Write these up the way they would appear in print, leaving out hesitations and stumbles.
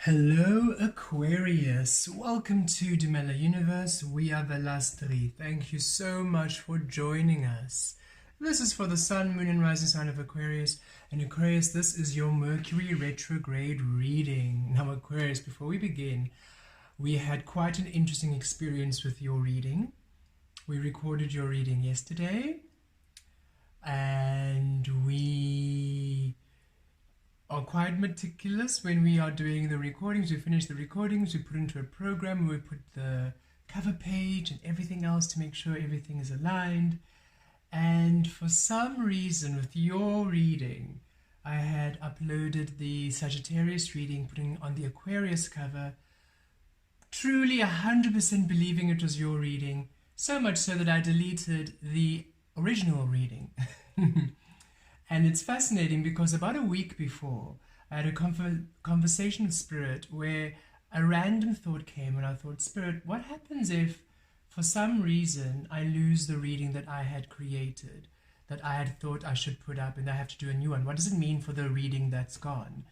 Hello Aquarius, welcome to Dumela Universe. We are Vel'Astri. Thank you so much for joining us. This is for the Sun, Moon and Rising sign of Aquarius. And Aquarius, this is your Mercury Retrograde reading. Now Aquarius, before we begin, we had quite an interesting experience with your reading. We recorded your reading yesterday and we are quite meticulous when we are doing the recordings. We finish the recordings, we put into a program, we put the cover page and everything else to make sure everything is aligned. And for some reason with your reading, I had uploaded the Sagittarius reading, putting on the Aquarius cover, truly 100% believing it was your reading, so much so that I deleted the original reading. And it's fascinating because about a week before, I had a conversation with Spirit where a random thought came and I thought, Spirit, what happens if for some reason I lose the reading that I had created, that I had thought I should put up and I have to do a new one? What does it mean for the reading that's gone?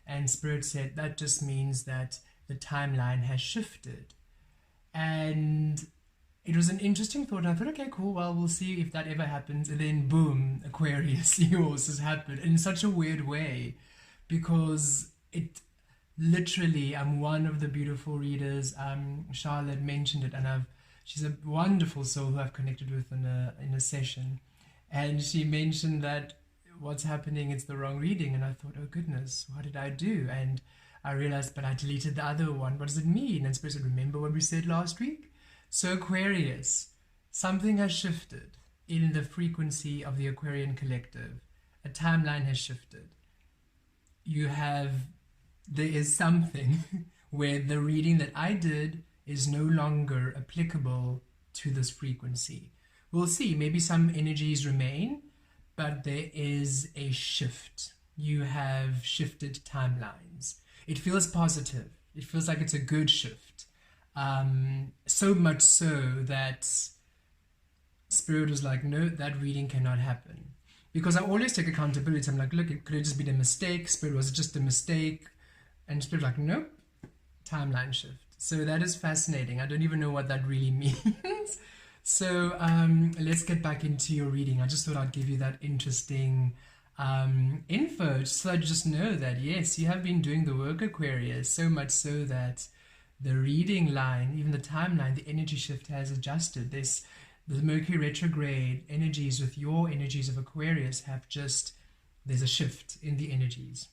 And Spirit said, that just means that the timeline has shifted. And it was an interesting thought. I thought, okay, cool. Well, we'll see if that ever happens. And then, boom, Aquarius, yours has happened in such a weird way, because it literally, I'm one of the beautiful readers. Charlotte mentioned it, and she's a wonderful soul who I've connected with in a session, and she mentioned that what's happening, it's the wrong reading, and I thought, oh goodness, what did I do? And I realized, but I deleted the other one. What does it mean? And Spirit said, remember what we said last week? So Aquarius, something has shifted in the frequency of the Aquarian collective. A timeline has shifted. There is something where the reading that I did is no longer applicable to this frequency. We'll see, maybe some energies remain, but there is a shift. You have shifted timelines. It feels positive. It feels like it's a good shift. So much so that Spirit was like, no, that reading cannot happen. Because I always take accountability. I'm like, look, it could have just been a mistake. Spirit, was it just a mistake? And Spirit like, nope, timeline shift. So that is fascinating. I don't even know what that really means. So let's get back into your reading. I just thought I'd give you that interesting info, so that you just know that, yes, you have been doing the work, Aquarius, so much so that the reading line, even the timeline, the energy shift has adjusted. The Mercury retrograde energies with your energies of Aquarius there's a shift in the energies.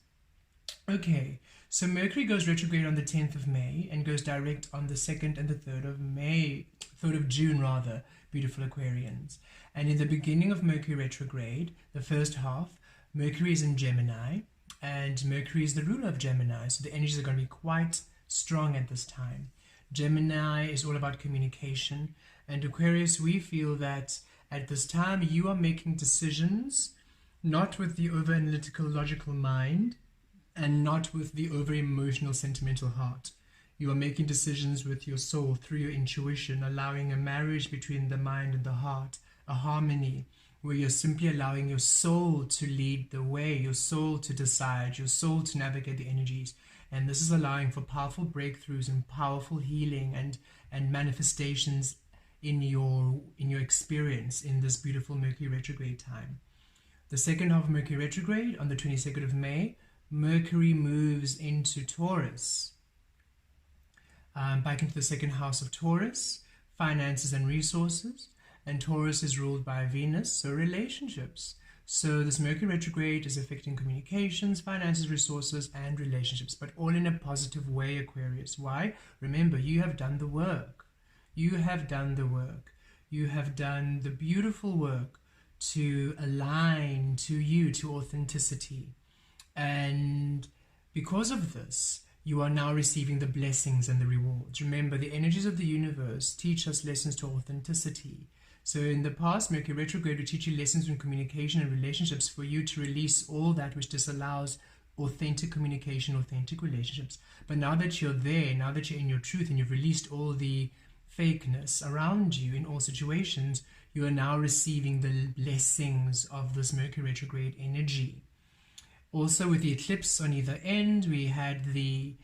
Okay, so Mercury goes retrograde on the 10th of May and goes direct on the 2nd and the 3rd of May, 3rd of June rather, beautiful Aquarians. And in the beginning of Mercury retrograde, the first half, Mercury is in Gemini, and Mercury is the ruler of Gemini, so the energies are going to be quite strong at this time. Gemini is all about communication, and Aquarius, we feel that at this time you are making decisions not with the over analytical logical mind and not with the over emotional sentimental heart. You are making decisions with your soul, through your intuition, allowing a marriage between the mind and the heart, a harmony where you're simply allowing your soul to lead the way, your soul to decide, your soul to navigate the energies. And this is allowing for powerful breakthroughs and powerful healing and manifestations in your experience in this beautiful Mercury retrograde time. The second half of Mercury retrograde, on the 22nd of May, Mercury moves into Taurus, back into the second house of Taurus, finances and resources. And Taurus is ruled by Venus, so relationships. So this Mercury retrograde is affecting communications, finances, resources, and relationships, but all in a positive way, Aquarius. Why? Remember, you have done the work. You have done the work. You have done the beautiful work to align to you, to authenticity. And because of this, you are now receiving the blessings and the rewards. Remember, the energies of the universe teach us lessons to authenticity. So in the past, Mercury retrograde would teach you lessons in communication and relationships for you to release all that which disallows authentic communication, authentic relationships. But now that you're there, now that you're in your truth and you've released all the fakeness around you in all situations, you are now receiving the blessings of this Mercury retrograde energy. Also with the eclipse on either end, we had the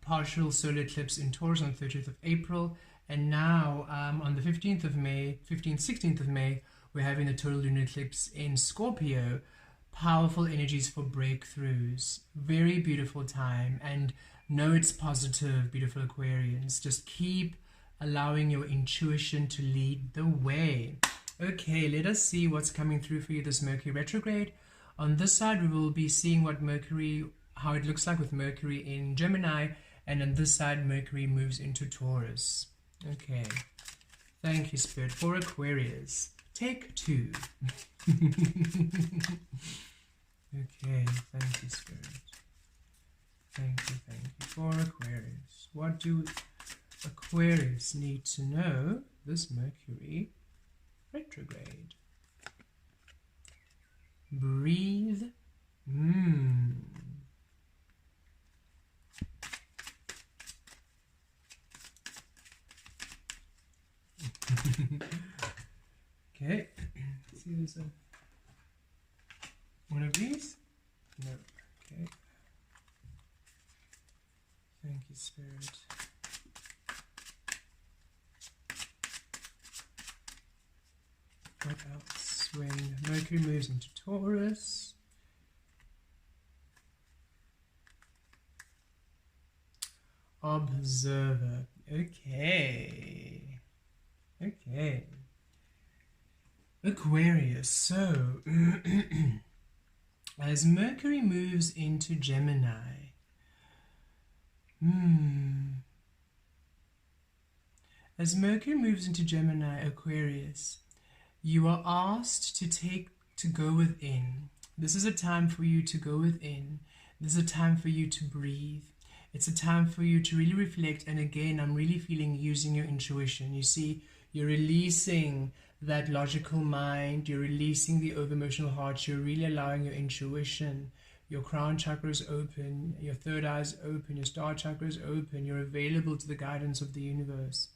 partial solar eclipse in Taurus on the 30th of April, and now on the 15th of May, 15th, 16th of May, we're having the total lunar eclipse in Scorpio. Powerful energies for breakthroughs. Very beautiful time, and know it's positive, beautiful Aquarians. Just keep allowing your intuition to lead the way. Okay, let us see what's coming through for you this Mercury retrograde. On this side, we will be seeing what Mercury, how it looks like with Mercury in Gemini, and on this side, Mercury moves into Taurus. Okay, thank you, Spirit. For Aquarius, take 2. Okay, thank you, Spirit. Thank you. For Aquarius, what do Aquarius need to know this Mercury retrograde? Breathe. Okay, let's see, there's one of these? No. Okay. Thank you, Spirit. What else? When Mercury moves into Taurus. Observer. Okay. Aquarius. So, as Mercury moves into Gemini, as Mercury moves into Gemini, Aquarius, you are asked to go within. This is a time for you to go within. This is a time for you to breathe. It's a time for you to really reflect. And again, I'm really feeling using your intuition. You see, you're releasing that logical mind. You're releasing the over-emotional heart. You're really allowing your intuition. Your crown chakra is open. Your third eye is open. Your star chakra is open. You're available to the guidance of the universe.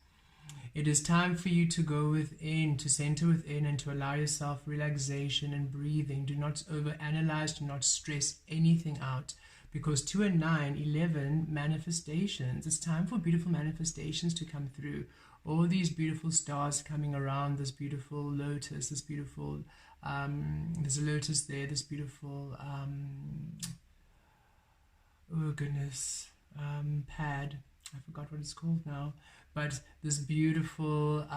It is time for you to go within, to center within, and to allow yourself relaxation and breathing. Do not overanalyze. Do not stress anything out. Because 2 and 9, 11, manifestations. It's time for beautiful manifestations to come through. All these beautiful stars coming around, this beautiful lotus, this beautiful, there's a lotus there, this beautiful, oh goodness, pad, I forgot what it's called now, but this beautiful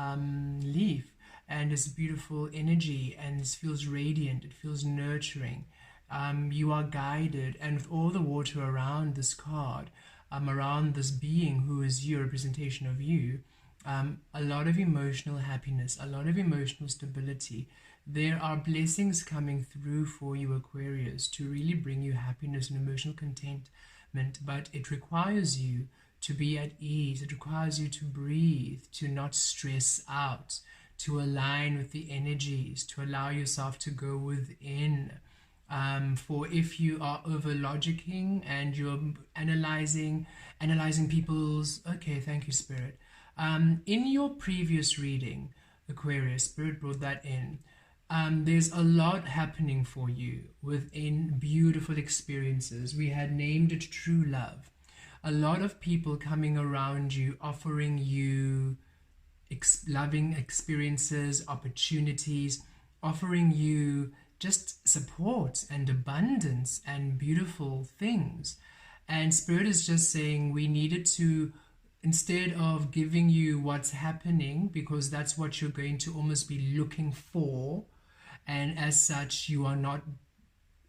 leaf, and this beautiful energy, and this feels radiant, it feels nurturing. You are guided, and with all the water around this card, around this being who is you, a representation of you, a lot of emotional happiness, a lot of emotional stability. There are blessings coming through for you, Aquarius, to really bring you happiness and emotional contentment, but it requires you to be at ease. It requires you to breathe, to not stress out, to align with the energies, to allow yourself to go within. For if you are over logicking and you're analyzing people's, okay, thank you, Spirit. In your previous reading, Aquarius, Spirit brought that in. There's a lot happening for you within beautiful experiences. We had named it true love. A lot of people coming around you, offering you loving experiences, opportunities, offering you just support and abundance and beautiful things. And Spirit is just saying we needed to, instead of giving you what's happening, because that's what you're going to almost be looking for, and as such you are not,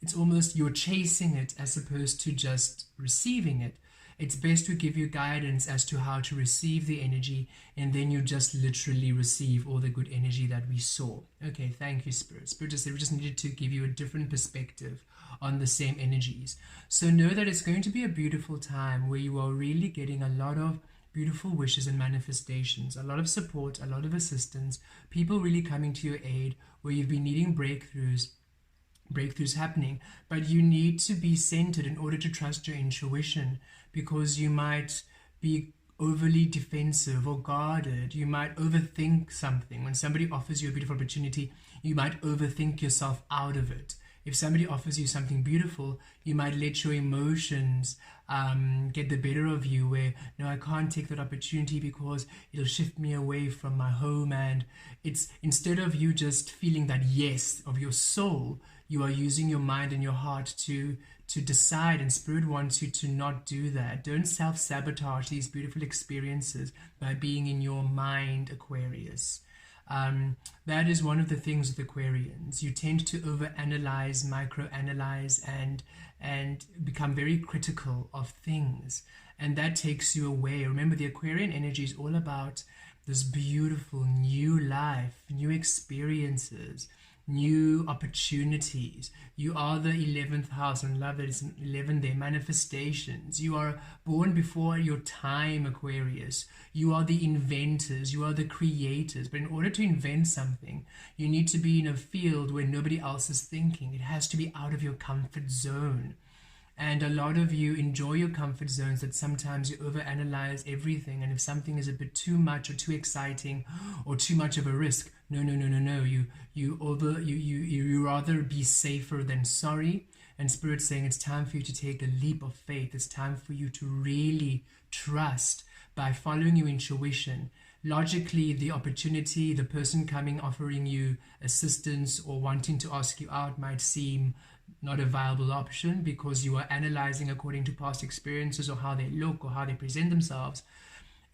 it's almost you're chasing it as opposed to just receiving it. It's best to give you guidance as to how to receive the energy, and then you just literally receive all the good energy that we saw. Okay, thank you, Spirit. Spirit just said we just needed to give you a different perspective on the same energies. So know that it's going to be a beautiful time where you are really getting a lot of beautiful wishes and manifestations, a lot of support, a lot of assistance, people really coming to your aid where you've been needing breakthroughs happening, but you need to be centered in order to trust your intuition, because you might be overly defensive or guarded. You might overthink something. When somebody offers you a beautiful opportunity, you might overthink yourself out of it. If somebody offers you something beautiful, you might let your emotions get the better of you, where, no, I can't take that opportunity because it'll shift me away from my home. And it's, instead of you just feeling that yes of your soul, you are using your mind and your heart to decide, and Spirit wants you to not do that. Don't self-sabotage these beautiful experiences by being in your mind, Aquarius. That is one of the things with Aquarians. You tend to overanalyze, microanalyze, and become very critical of things, and that takes you away. Remember, the Aquarian energy is all about this beautiful new life, new experiences, new opportunities. You are the 11th house, and love that is 11 there, manifestations. You are born before your time, Aquarius. You are the inventors, you are the creators. But in order to invent something, you need to be in a field where nobody else is thinking. It has to be out of your comfort zone. And a lot of you enjoy your comfort zones, that sometimes you overanalyze everything. And if something is a bit too much or too exciting or too much of a risk, no. You rather be safer than sorry. And Spirit's saying it's time for you to take a leap of faith. It's time for you to really trust by following your intuition. Logically, the opportunity, the person coming offering you assistance or wanting to ask you out might seem not a viable option, because you are analyzing according to past experiences or how they look or how they present themselves.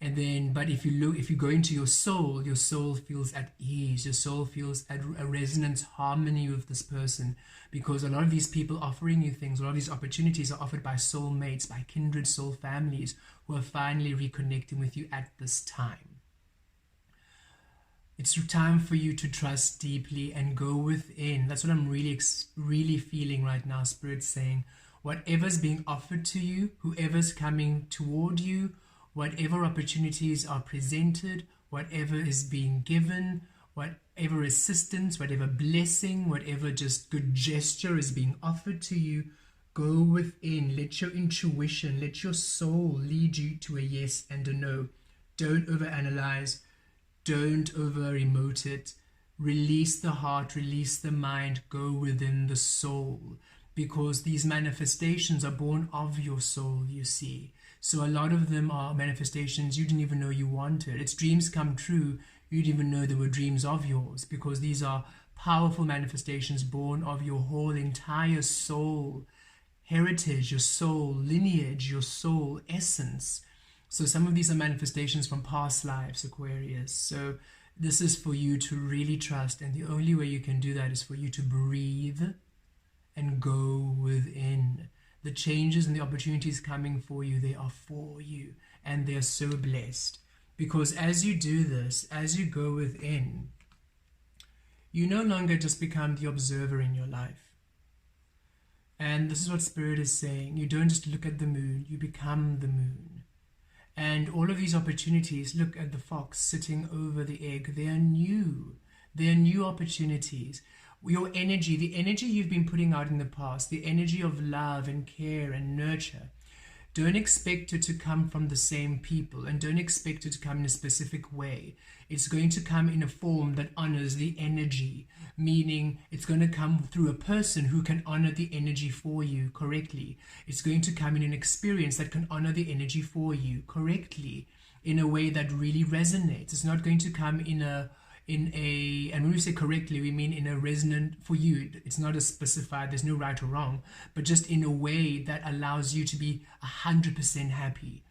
And then, but if you go into your soul feels at ease. Your soul feels at a resonance harmony with this person, because a lot of these people offering you things, a lot of these opportunities are offered by soulmates, by kindred soul families who are finally reconnecting with you at this time. It's time for you to trust deeply and go within. That's what I'm really feeling right now. Spirit's saying, whatever's being offered to you, whoever's coming toward you, whatever opportunities are presented, whatever is being given, whatever assistance, whatever blessing, whatever just good gesture is being offered to you, go within. Let your intuition, let your soul lead you to a yes and a no. Don't overanalyze. Don't over-emote it. Release the heart, release the mind, go within the soul. Because these manifestations are born of your soul, you see. So a lot of them are manifestations you didn't even know you wanted. It's dreams come true, you didn't even know they were dreams of yours. Because these are powerful manifestations born of your whole entire soul heritage, your soul lineage, your soul essence. So some of these are manifestations from past lives, Aquarius. So this is for you to really trust. And the only way you can do that is for you to breathe and go within. The changes and the opportunities coming for you, they are for you. And they are so blessed. Because as you do this, as you go within, you no longer just become the observer in your life. And this is what Spirit is saying. You don't just look at the moon, you become the moon. And all of these opportunities, look at the fox sitting over the egg. They are new. They are new opportunities. Your energy, the energy you've been putting out in the past, the energy of love and care and nurture, don't expect it to come from the same people, and don't expect it to come in a specific way. It's going to come in a form that honors the energy, meaning it's going to come through a person who can honor the energy for you correctly. It's going to come in an experience that can honor the energy for you correctly in a way that really resonates. It's not going to come in a, and when we say correctly, we mean in a resonant for you. It's not a specified, there's no right or wrong, but just in a way that allows you to be 100% happy.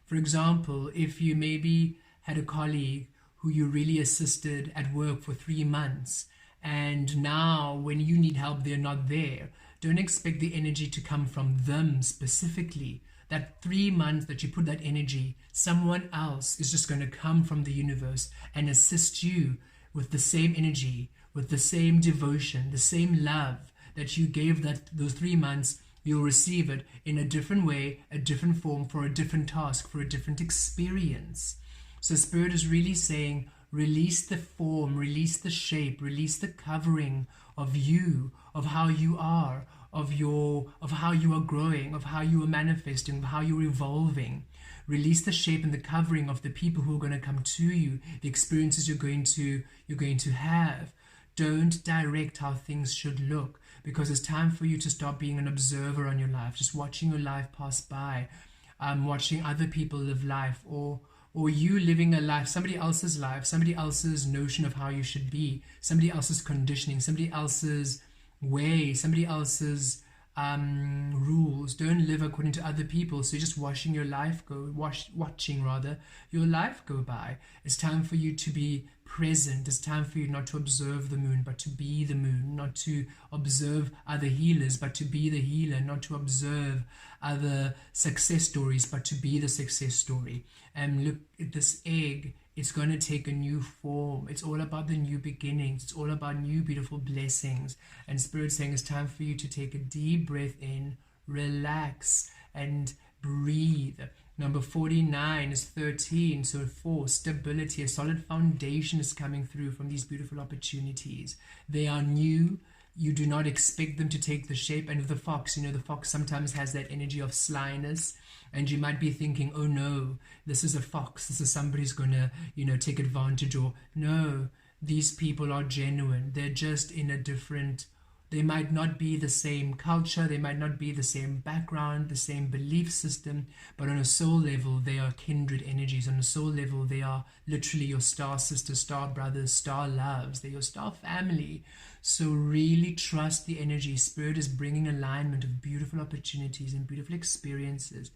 For example, if you maybe had a colleague who you really assisted at work for 3 months, and now when you need help, they're not there, don't expect the energy to come from them specifically. That 3 months that you put that energy, someone else is just going to come from the universe and assist you with the same energy, with the same devotion, the same love that you gave those 3 months. You'll receive it in a different way, a different form, for a different task, for a different experience. So Spirit is really saying, release the form, release the shape, release the covering of you, of how you are, of how you are growing, of how you are manifesting, of how you're evolving. Release the shape and the covering of the people who are going to come to you, the experiences you're going to have. Don't direct how things should look, because it's time for you to stop being an observer on your life, just watching your life pass by, watching other people live life, or you living a life, somebody else's life, somebody else's notion of how you should be, somebody else's conditioning, somebody else's way, somebody else's rules. Don't live according to other people. So you're just watching your life watching your life go by. It's time for you to be present. It's time for you not to observe the moon, but to be the moon. Not to observe other healers, but to be the healer. Not to observe other success stories, but to be the success story. And look at this egg. It's going to take a new form. It's all about the new beginnings. It's all about new beautiful blessings. And Spirit saying it's time for you to take a deep breath in, relax, and breathe. Number 49 is 13. So 4, stability. A solid foundation is coming through from these beautiful opportunities. They are new. You do not expect them to take the shape. And with the fox, you know, the fox sometimes has that energy of slyness. And you might be thinking, oh no, this is a fox. This is somebody's going to, you know, take advantage. Or no, these people are genuine. They're just in a different, they might not be the same culture. They might not be the same background, the same belief system. But on a soul level, they are kindred energies. On a soul level, they are literally your star sisters, star brothers, star loves. They're your star family. So really trust the energy. Spirit is bringing alignment of beautiful opportunities and beautiful experiences.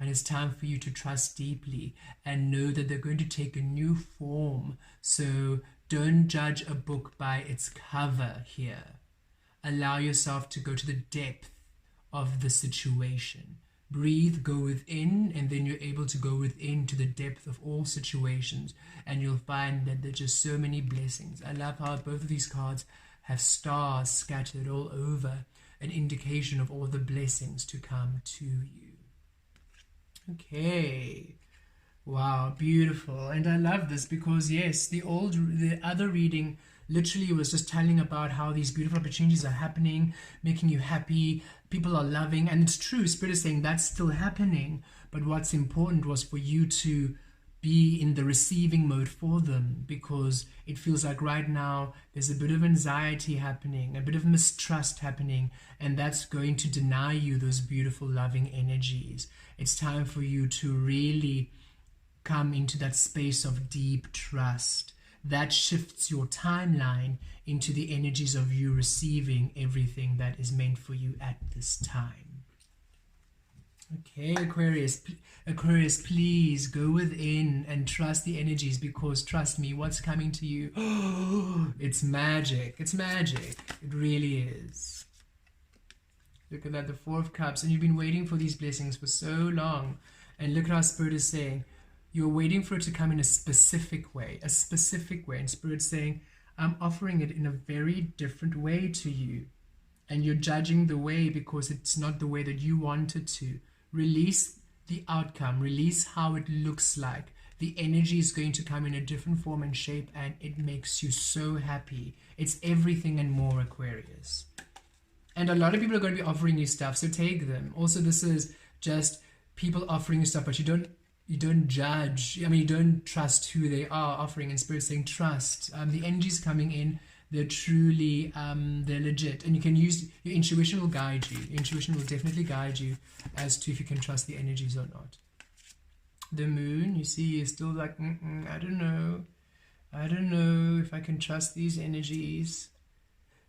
And it's time for you to trust deeply and know that they're going to take a new form. So don't judge a book by its cover here. Allow yourself to go to the depth of the situation. Breathe, go within, and then you're able to go within to the depth of all situations. And you'll find that there's just so many blessings. I love how both of these cards have stars scattered all over, an indication of all the blessings to come to you. Okay, wow, beautiful. And I love this because yes, the other reading literally was just telling about how these beautiful opportunities are happening, making you happy, people are loving, and it's true, Spirit is saying that's still happening, but what's important was for you to be in the receiving mode for them, because it feels like right now there's a bit of anxiety happening, a bit of mistrust happening, and that's going to deny you those beautiful loving energies. It's time for you to really come into that space of deep trust that shifts your timeline into the energies of you receiving everything that is meant for you at this time. Okay, Aquarius, please go within and trust the energies, because trust me, what's coming to you, it's magic. It's magic. It really is. Look at that, the 4 of Cups, and you've been waiting for these blessings for so long. And look at how Spirit is saying, you're waiting for it to come in a specific way, and Spirit's saying, I'm offering it in a very different way to you. And you're judging the way because it's not the way that you want it to. Release the outcome, release how it looks like. The energy is going to come in a different form and shape, and it makes you so happy. It's everything and more, Aquarius. And a lot of people are going to be offering you stuff, so take them. Also, this is just people offering you stuff, but you don't judge. I mean, you don't trust who they are offering. And Spirit saying trust. The energies coming in, they're truly, they're legit. And you can use, your intuition will guide you. Your intuition will definitely guide you as to if you can trust the energies or not. The moon, you see, is still like, I don't know. I don't know if I can trust these energies.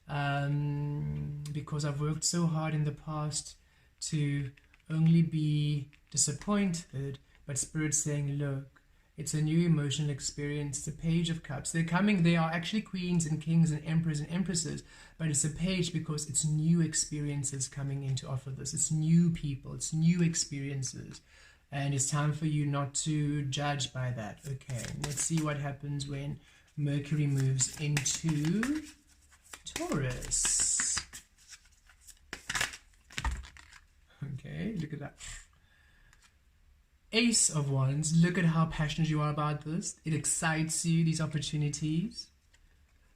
Because I've worked so hard in the past to only be disappointed. But Spirit's saying, look, it's a new emotional experience. It's a Page of Cups. They are actually queens and kings and emperors and empresses, but it's a page because it's new experiences coming in to offer this. It's new people, it's new experiences. And it's time for you not to judge by that. Okay, let's see what happens when Mercury moves into Taurus. Okay, look at that. Ace of Wands. Look at how passionate you are about this. It excites you, these opportunities.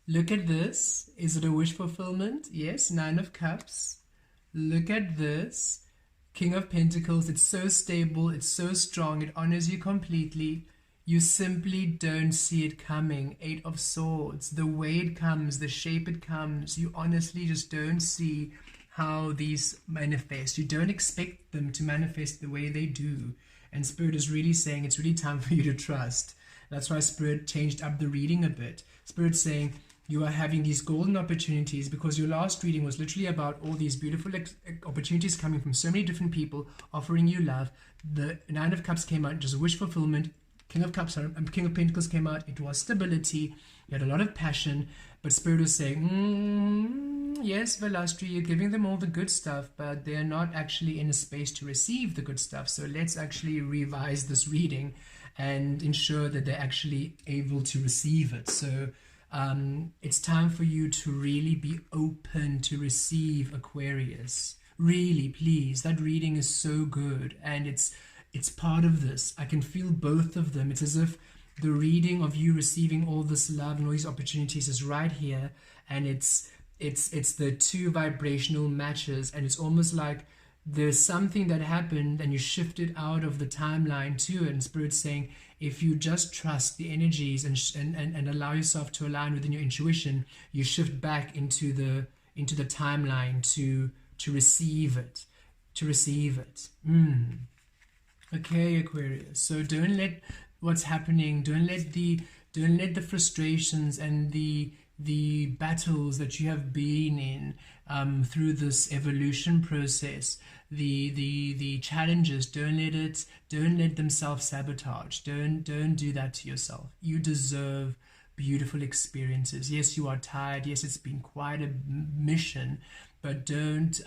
Look at this. Is it a wish fulfillment? Yes. 9 of Cups. Look at this. King of Pentacles. It's so stable. It's so strong. It honors you completely. You simply don't see it coming. 8 of Swords, the way it comes, the shape it comes, you honestly just don't see how these manifest. You don't expect them to manifest the way they do. And Spirit is really saying it's really time for you to trust. That's why Spirit changed up the reading a bit. Spirit's saying you are having these golden opportunities, because your last reading was literally about all these beautiful opportunities coming from so many different people offering you love. The Nine of Cups came out, just wish fulfillment. King of Cups and King of Pentacles came out. It was stability. You had a lot of passion, but Spirit was saying, yes, Vel'Astri, you're giving them all the good stuff, but they're not actually in a space to receive the good stuff. So let's actually revise this reading and ensure that they're actually able to receive it. So it's time for you to really be open to receive, Aquarius. Really, please. That reading is so good, and it's part of this. I can feel both of them. It's as if the reading of you receiving all this love and all these opportunities is right here, and it's the two vibrational matches, and it's almost like there's something that happened and you shifted out of the timeline too, and Spirit's saying if you just trust the energies and allow yourself to align within your intuition, you shift back into the timeline to receive it, Okay, Aquarius. So don't let what's happening, don't let the frustrations and the battles that you have been in through this evolution process, the challenges, don't let them self-sabotage. Don't do that to yourself. You deserve beautiful experiences. Yes, you are tired. Yes, it's been quite a mission, but don't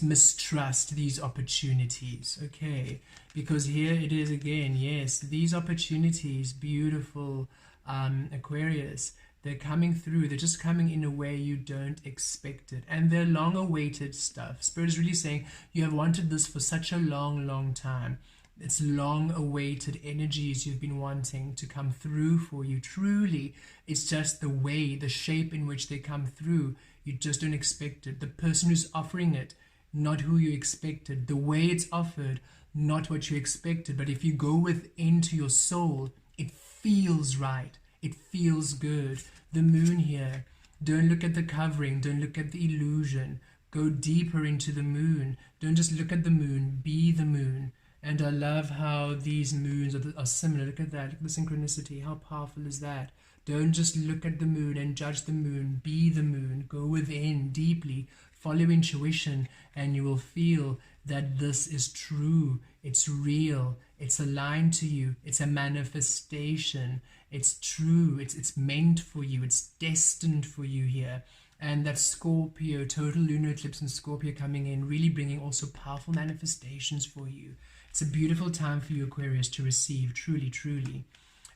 mistrust these opportunities, okay? Because here it is again. Yes, these opportunities, beautiful Aquarius, they're coming through. They're just coming in a way you don't expect it, and they're long-awaited stuff. Spirit is really saying you have wanted this for such a long time. It's long-awaited energies you've been wanting to come through for you. Truly, it's just the way, the shape in which they come through. You just don't expect it. The person who's offering it, not who you expected. The way it's offered, not what you expected. But if you go within to your soul, it feels right. It feels good. The moon here. Don't look at the covering. Don't look at the illusion. Go deeper into the moon. Don't just look at the moon. Be the moon. And I love how these moons are similar. Look at that. Look at the synchronicity. How powerful is that? Don't just look at the moon and judge the moon. Be the moon. Go within deeply. Follow intuition, and you will feel that this is true. It's real. It's aligned to you. It's a manifestation. It's true. It's meant for you. It's destined for you here. And that Scorpio, total lunar eclipse in Scorpio coming in, really bringing also powerful manifestations for you. It's a beautiful time for you, Aquarius, to receive. Truly, truly.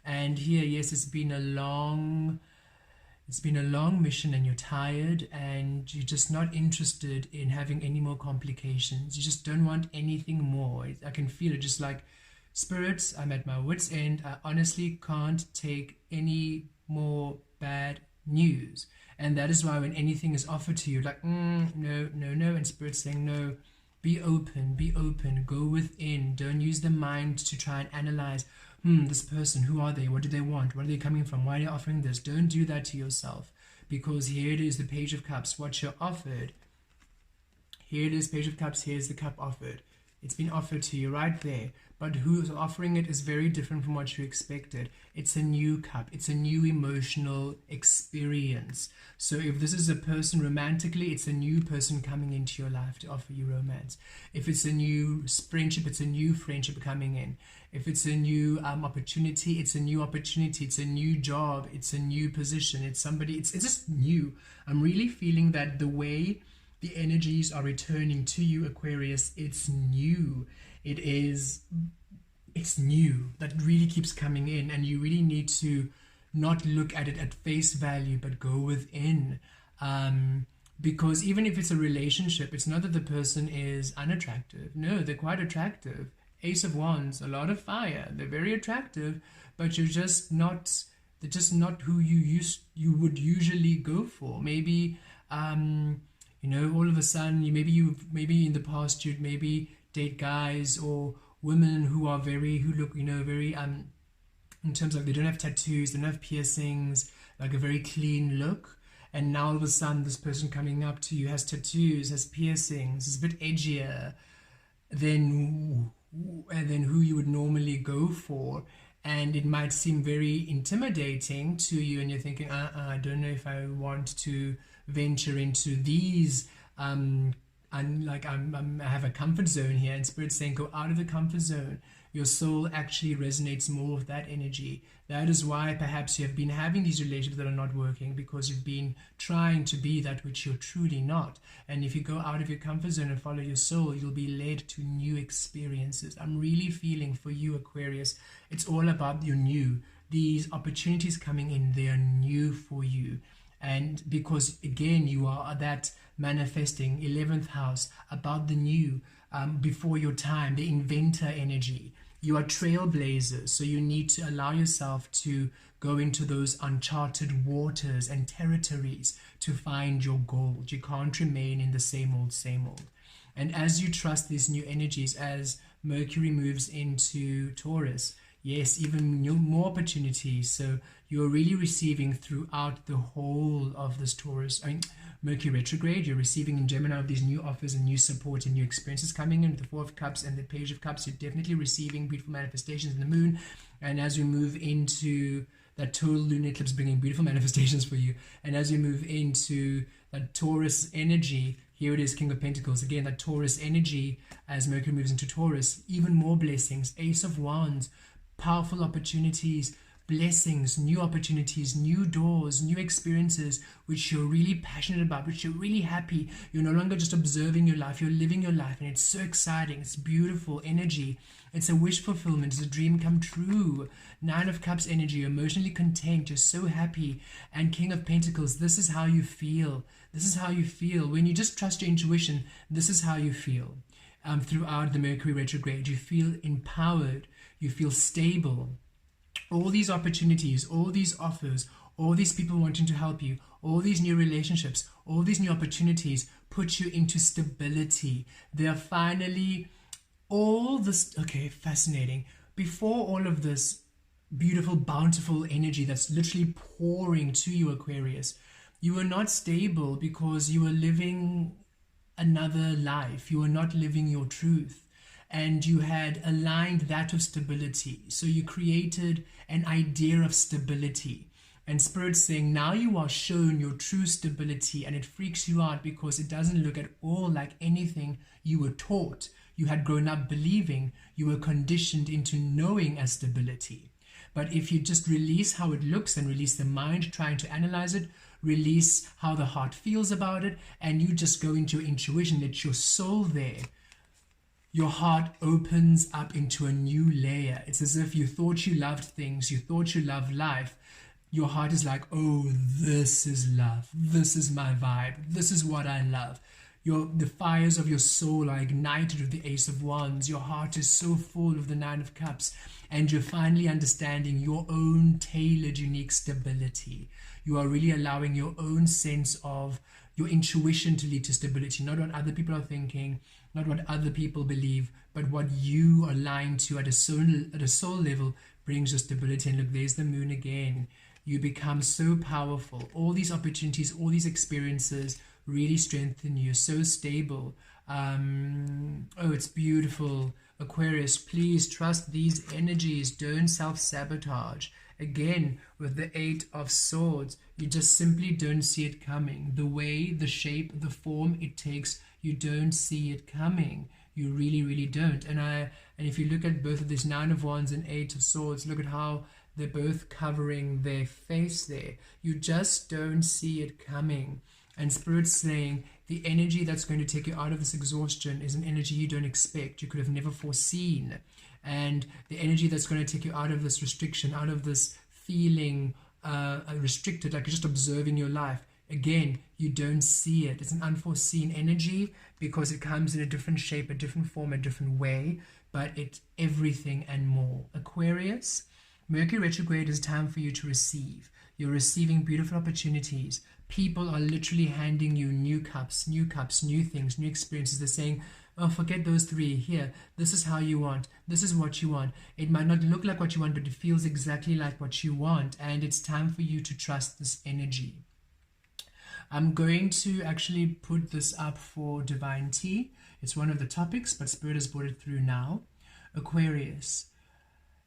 And here, yes, it's been a long mission, and you're tired, and you're just not interested in having any more complications. You just don't want anything more. I can feel it, just like, spirits, I'm at my wit's end. I honestly can't take any more bad news. And that is why when anything is offered to you, like, no, and Spirit's saying, no, be open, go within. Don't use the mind to try and analyze, this person, who are they? What do they want? Where are they coming from? Why are they offering this? Don't do that to yourself, because here it is, the Page of Cups, what you're offered. Here it is, Page of Cups, here's the cup offered. It's been offered to you right there, but who's offering it is very different from what you expected. It's a new cup. It's a new emotional experience. So if this is a person romantically, it's a new person coming into your life to offer you romance. If it's a new friendship, it's a new friendship coming in. If it's a new opportunity, it's a new opportunity. It's a new job. It's a new position. It's somebody. It's just new. I'm really feeling that the way the energies are returning to you, Aquarius, it's new. It's new. That really keeps coming in, and you really need to not look at it at face value, but go within. Because even if it's a relationship, it's not that the person is unattractive. No, they're quite attractive. Ace of Wands, a lot of fire. They're very attractive, but they're just not who you would usually go for. Maybe all of a sudden, maybe in the past you'd maybe date guys or women who are who look, very, in terms of they don't have tattoos, they don't have piercings, like a very clean look. And now all of a sudden, this person coming up to you has tattoos, has piercings, is a bit edgier than who you would normally go for. And it might seem very intimidating to you, and you're thinking, I don't know if I want to venture into these. I have a comfort zone here, and Spirit's saying, go out of the comfort zone. Your soul actually resonates more with that energy. That is why perhaps you have been having these relationships that are not working, because you've been trying to be that which you're truly not. And if you go out of your comfort zone and follow your soul, you'll be led to new experiences. I'm really feeling for you, Aquarius. It's all about your new. These opportunities coming in, they are new for you. And because, again, you are that manifesting 11th house, about the new, before your time, the inventor energy. You are trailblazers, so you need to allow yourself to go into those uncharted waters and territories to find your gold. You can't remain in the same old, same old. And as you trust these new energies, as Mercury moves into Taurus, yes, even more opportunities. So you're really receiving throughout the whole of this Mercury retrograde. You're receiving in Gemini of these new offers and new support and new experiences coming in with the Four of Cups and the Page of Cups. You're definitely receiving beautiful manifestations in the moon. And as we move into that total lunar eclipse, bringing beautiful manifestations for you. And as you move into that Taurus energy, here it is, King of Pentacles. Again, that Taurus energy, as Mercury moves into Taurus, even more blessings. Ace of Wands, powerful opportunities, blessings, new opportunities, new doors, new experiences, which you're really passionate about, which you're really happy. You're no longer just observing your life, you're living your life, and it's so exciting. It's beautiful energy. It's a wish fulfillment. It's a dream come true. Nine of Cups energy, you're emotionally content, you're so happy. And King of Pentacles, this is how you feel. This is how you feel. When you just trust your intuition, this is how you feel. Throughout the Mercury retrograde, you feel empowered, you feel stable. All these opportunities, all these offers, all these people wanting to help you, all these new relationships, all these new opportunities put you into stability. They are finally all this, okay, fascinating. Before all of this beautiful, bountiful energy that's literally pouring to you, Aquarius, you were not stable because you were living another life. You were not living your truth. And you had aligned that of stability. So you created an idea of stability. And Spirit's saying, now you are shown your true stability, and it freaks you out because it doesn't look at all like anything you were taught. You had grown up believing, you were conditioned into knowing as stability. But if you just release how it looks and release the mind trying to analyze it, release how the heart feels about it, and you just go into your intuition, let your soul there, your heart opens up into a new layer. It's as if you thought you loved things, you thought you loved life. Your heart is like, oh, this is love. This is my vibe. This is what I love. The fires of your soul are ignited with the Ace of Wands. Your heart is so full of the Nine of Cups. And you're finally understanding your own tailored, unique stability. You are really allowing your own sense of your intuition to lead to stability, not what other people are thinking, not what other people believe, but what you are aligned to at a soul level brings you stability. And look, there's the moon again. You become so powerful. All these opportunities, all these experiences really strengthen you. So stable. Oh, it's beautiful. Aquarius, please trust these energies. Don't self-sabotage. Again, with the Eight of Swords, you just simply don't see it coming. The way, the shape, the form it takes, you don't see it coming. You really, really don't. And if you look at both of these Nine of Wands and Eight of Swords, look at how they're both covering their face there. You just don't see it coming. And Spirit's saying the energy that's going to take you out of this exhaustion is an energy you don't expect, you could have never foreseen. And the energy that's going to take you out of this restriction, out of this feeling restricted, like you're just observing your life, again, you don't see it. It's an unforeseen energy because it comes in a different shape, a different form, a different way, but it's everything and more. Aquarius, Mercury retrograde is time for you to receive. You're receiving beautiful opportunities, People are literally handing you new cups, new things, new experiences. They're saying, oh, forget those three. Here, this is how you want. This is what you want. It might not look like what you want, but it feels exactly like what you want. And it's time for you to trust this energy. I'm going to actually put this up for Divine Tea. It's one of the topics, but Spirit has brought it through now. Aquarius,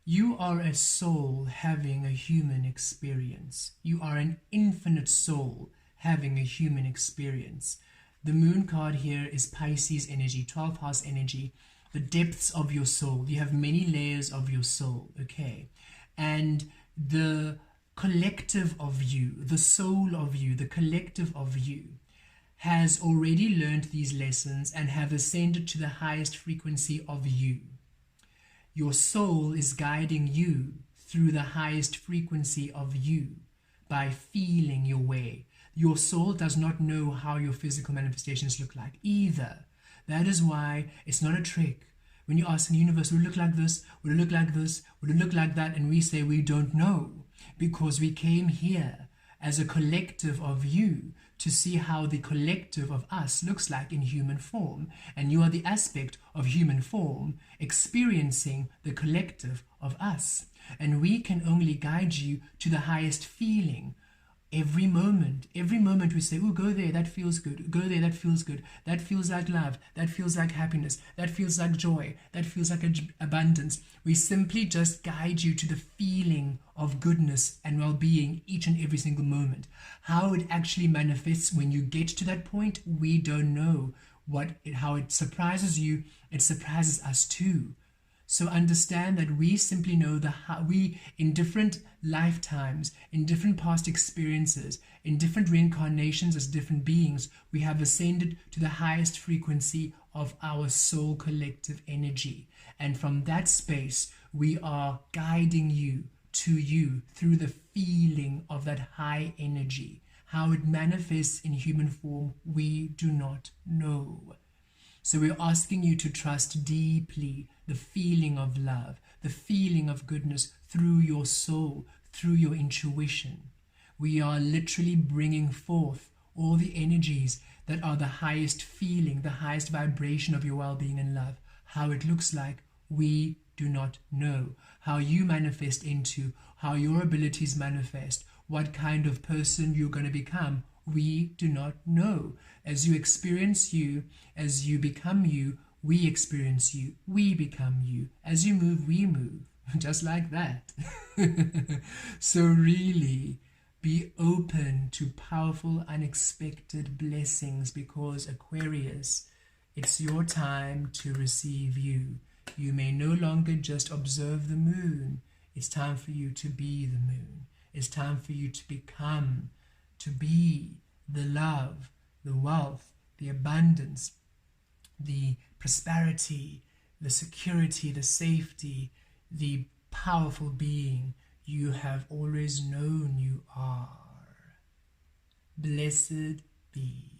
you are a soul having a human experience. You are an infinite soul having a human experience. The moon card here is Pisces energy, 12th house energy, the depths of your soul. You have many layers of your soul, okay? And the collective of you, the soul of you, the collective of you has already learned these lessons and have ascended to the highest frequency of you. Your soul is guiding you through the highest frequency of you by feeling your way. Your soul does not know how your physical manifestations look like either. That is why it's not a trick. When you ask the universe, will it look like this? Will it look like this? Will it look like that? And we say we don't know, because we came here as a collective of you to see how the collective of us looks like in human form. And you are the aspect of human form experiencing the collective of us. And we can only guide you to the highest feeling. Every moment we say, oh, go there, that feels good. Go there, that feels good. That feels like love. That feels like happiness. That feels like joy. That feels like abundance. We simply just guide you to the feeling of goodness and well-being each and every single moment. How it actually manifests when you get to that point, we don't know. How it surprises you, it surprises us too. So understand that we simply know we, in different lifetimes, in different past experiences, in different reincarnations as different beings, we have ascended to the highest frequency of our soul collective energy. And from that space, we are guiding you through the feeling of that high energy. How it manifests in human form, we do not know. So we're asking you to trust deeply the feeling of love, the feeling of goodness through your soul, through your intuition. We are literally bringing forth all the energies that are the highest feeling, the highest vibration of your well-being and love. How it looks like, we do not know. How you manifest into, how your abilities manifest, what kind of person you're going to become, we do not know. As you experience you, as you become you, we experience you, we become you. As you move, we move. Just like that. So really, be open to powerful, unexpected blessings, because Aquarius, it's your time to receive you. You may no longer just observe the moon. It's time for you to be the moon. It's time for you to become, to be the love, the wealth, the abundance, the prosperity, the security, the safety, the powerful being you have always known you are. Blessed be.